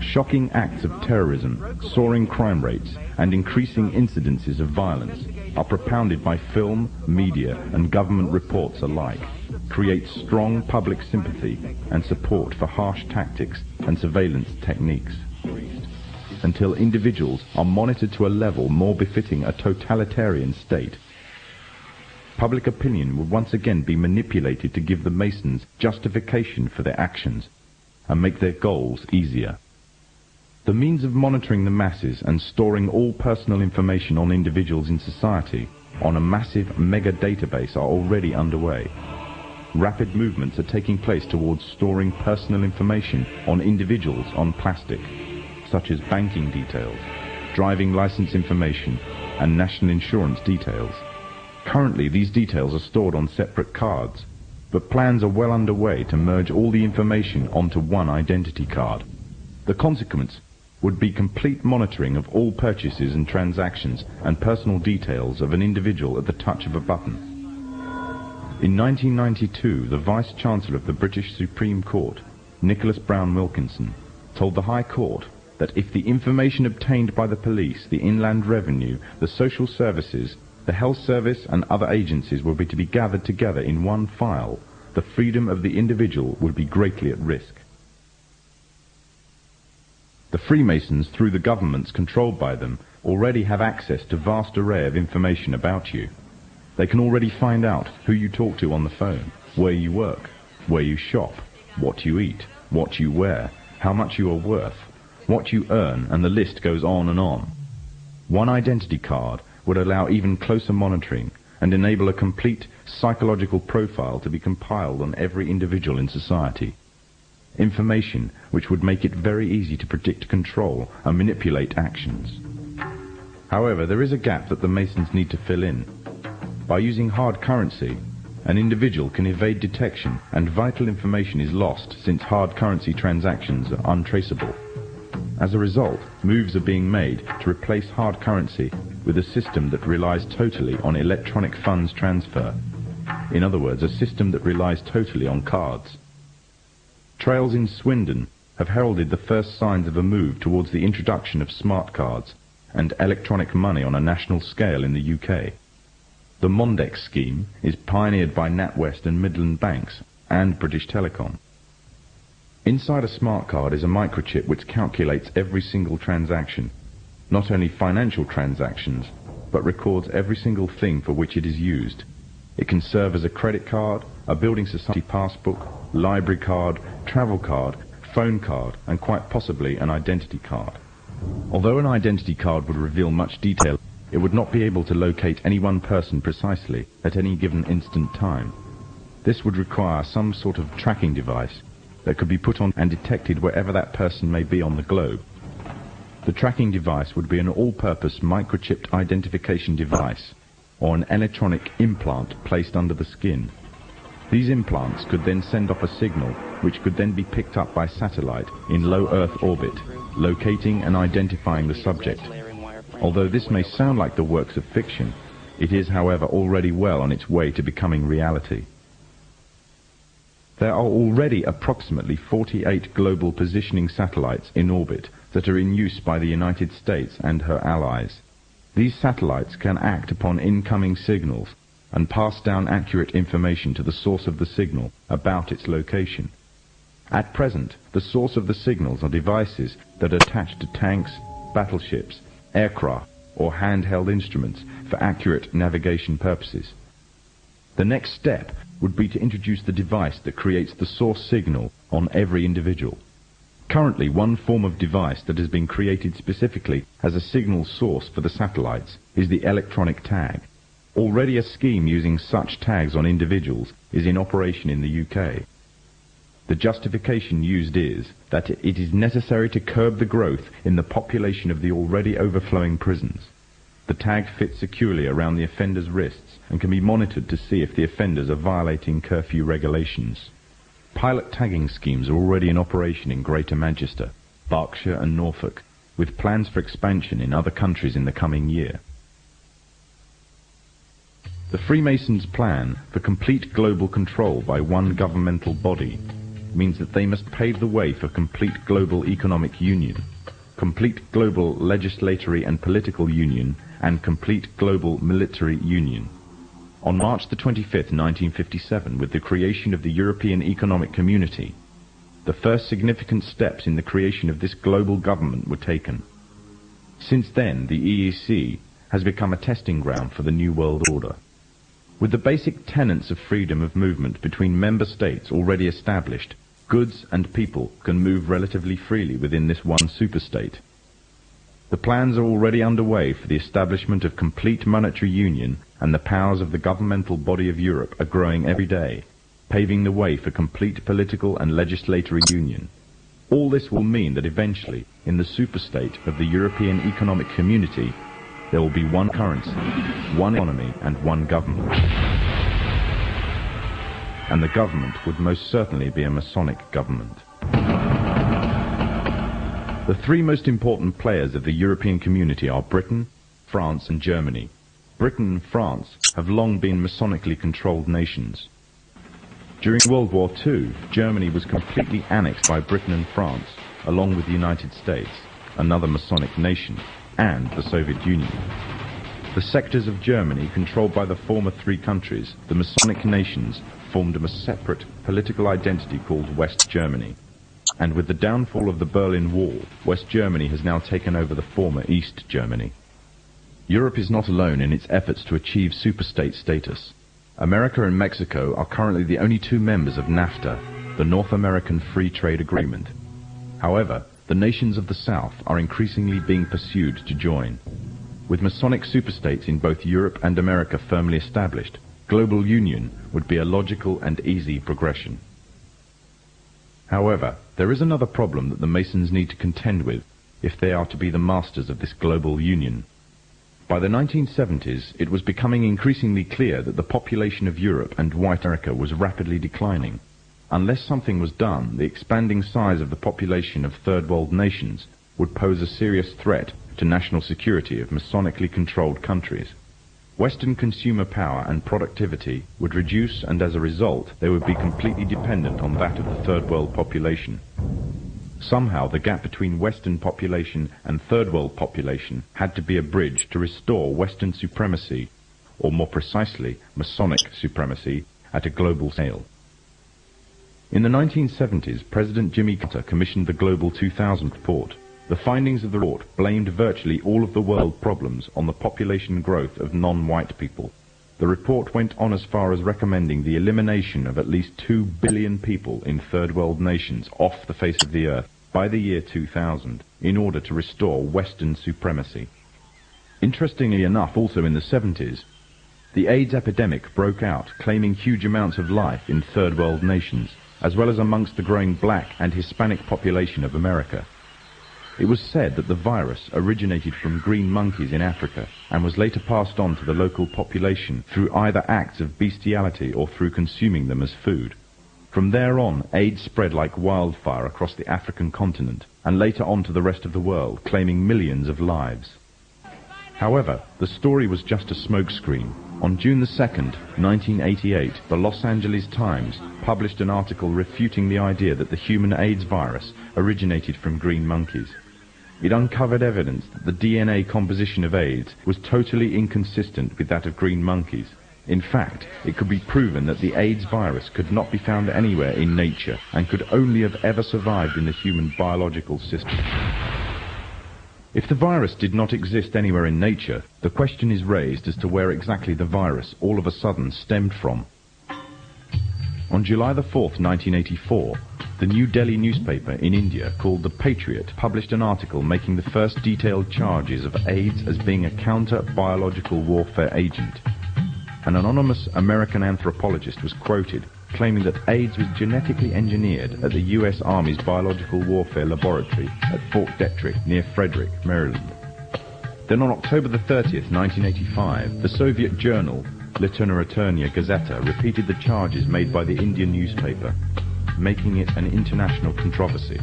Shocking acts of terrorism, soaring crime rates, and increasing incidences of violence are propounded by film, media, and government reports alike, create strong public sympathy and support for harsh tactics and surveillance techniques, until individuals are monitored to a level more befitting a totalitarian state. Public opinion will once again be manipulated to give the Masons justification for their actions and make their goals easier. The means of monitoring the masses and storing all personal information on individuals in society on a massive mega database are already underway. Rapid movements are taking place towards storing personal information on individuals on plastic, such as banking details, driving license information, and national insurance details. Currently, these details are stored on separate cards, but plans are well underway to merge all the information onto one identity card. The consequence would be complete monitoring of all purchases and transactions and personal details of an individual at the touch of a button. In 1992, the Vice-Chancellor of the British Supreme Court, Nicholas Brown Wilkinson, told the High Court that if the information obtained by the police, the Inland Revenue, the social services, the health service and other agencies were to be gathered together in one file, the freedom of the individual would be greatly at risk. The Freemasons, through the governments controlled by them, already have access to a vast array of information about you. They can already find out who you talk to on the phone, where you work, where you shop, what you eat, what you wear, how much you are worth, what you earn, and the list goes on and on. One identity card would allow even closer monitoring and enable a complete psychological profile to be compiled on every individual in society. Information which would make it very easy to predict, control, and manipulate actions. However, there is a gap that the Masons need to fill in. By using hard currency, an individual can evade detection and vital information is lost since hard currency transactions are untraceable. As a result, moves are being made to replace hard currency with a system that relies totally on electronic funds transfer. In other words, a system that relies totally on cards. Trails in Swindon have heralded the first signs of a move towards the introduction of smart cards and electronic money on a national scale in the UK. The Mondex scheme is pioneered by NatWest and Midland Banks and British Telecom. Inside a smart card is a microchip which calculates every single transaction, not only financial transactions, but records every single thing for which it is used. It can serve as a credit card, a building society passbook, library card, travel card, phone card, and quite possibly an identity card. Although an identity card would reveal much detail, it would not be able to locate any one person precisely at any given instant time. This would require some sort of tracking device that could be put on and detected wherever that person may be on the globe. The tracking device would be an all-purpose microchipped identification device or an electronic implant placed under the skin. These implants could then send off a signal which could then be picked up by satellite in low Earth orbit, locating and identifying the subject. Although this may sound like the works of fiction, it is, however, already well on its way to becoming reality. There are already approximately 48 global positioning satellites in orbit that are in use by the United States and her allies. These satellites can act upon incoming signals and pass down accurate information to the source of the signal about its location. At present, the source of the signals are devices that are attached to tanks, battleships, aircraft, or handheld instruments for accurate navigation purposes. The next step would be to introduce the device that creates the source signal on every individual. Currently, one form of device that has been created specifically as a signal source for the satellites is the electronic tag. Already a scheme using such tags on individuals is in operation in the UK. The justification used is that it is necessary to curb the growth in the population of the already overflowing prisons. The tag fits securely around the offender's wrists and can be monitored to see if the offenders are violating curfew regulations. Pilot tagging schemes are already in operation in Greater Manchester, Berkshire and Norfolk, with plans for expansion in other countries in the coming year. The Freemasons' plan for complete global control by one governmental body means that they must pave the way for complete global economic union, complete global legislatory and political union, and complete global military union. On March the 25th, 1957, with the creation of the European Economic Community, the first significant steps in the creation of this global government were taken. Since then, the EEC has become a testing ground for the New World Order. With the basic tenets of freedom of movement between member states already established, goods and people can move relatively freely within this one superstate. The plans are already underway for the establishment of complete monetary union, and the powers of the governmental body of Europe are growing every day, paving the way for complete political and legislatory union. All this will mean that eventually, in the superstate of the European Economic Community, there will be one currency, one economy, and one government. And the government would most certainly be a Masonic government. The three most important players of the European community are Britain, France, and Germany. Britain and France have long been Masonically controlled nations. During World War II, Germany was completely annexed by Britain and France, along with the United States, another Masonic nation, and the Soviet Union. The sectors of Germany controlled by the former three countries, the Masonic nations, formed a separate political identity called West Germany. And with the downfall of the Berlin Wall, West Germany has now taken over the former East Germany. Europe is not alone in its efforts to achieve superstate status. America and Mexico are currently the only two members of NAFTA, the North American Free Trade Agreement. However, the nations of the South are increasingly being pursued to join. With Masonic superstates in both Europe and America firmly established, global union would be a logical and easy progression. However, there is another problem that the Masons need to contend with if they are to be the masters of this global union. By the 1970s, it was becoming increasingly clear that the population of Europe and white America was rapidly declining. Unless something was done, the expanding size of the population of third world nations would pose a serious threat to national security of Masonically controlled countries. Western consumer power and productivity would reduce, and as a result, they would be completely dependent on that of the third world population. Somehow the gap between Western population and third world population had to be a bridge to restore Western supremacy, or more precisely, Masonic supremacy, at a global scale. In the 1970s, President Jimmy Carter commissioned the Global 2000 report. The findings of the report blamed virtually all of the world problems on the population growth of non-white people. The report went on as far as recommending the elimination of at least 2 billion people in third world nations off the face of the earth by the year 2000 in order to restore Western supremacy. Interestingly enough, also in the 70s, the AIDS epidemic broke out, claiming huge amounts of life in third world nations, as well as amongst the growing black and Hispanic population of America. It was said that the virus originated from green monkeys in Africa and was later passed on to the local population through either acts of bestiality or through consuming them as food. From there on, AIDS spread like wildfire across the African continent and later on to the rest of the world, claiming millions of lives. However, the story was just a smokescreen. On June 2nd, 1988, the Los Angeles Times published an article refuting the idea that the human AIDS virus originated from green monkeys. It uncovered evidence that the DNA composition of AIDS was totally inconsistent with that of green monkeys. In fact, it could be proven that the AIDS virus could not be found anywhere in nature and could only have ever survived in the human biological system. If the virus did not exist anywhere in nature, the question is raised as to where exactly the virus all of a sudden stemmed from. On July the 4th, 1984, the New Delhi newspaper in India called The Patriot published an article making the first detailed charges of AIDS as being a counter-biological warfare agent. An anonymous American anthropologist was quoted claiming that AIDS was genetically engineered at the U.S. Army's Biological Warfare Laboratory at Fort Detrick near Frederick, Maryland. Then on October the 30th, 1985, the Soviet journal Literaturia Gazeta repeated the charges made by the Indian newspaper, making it an international controversy.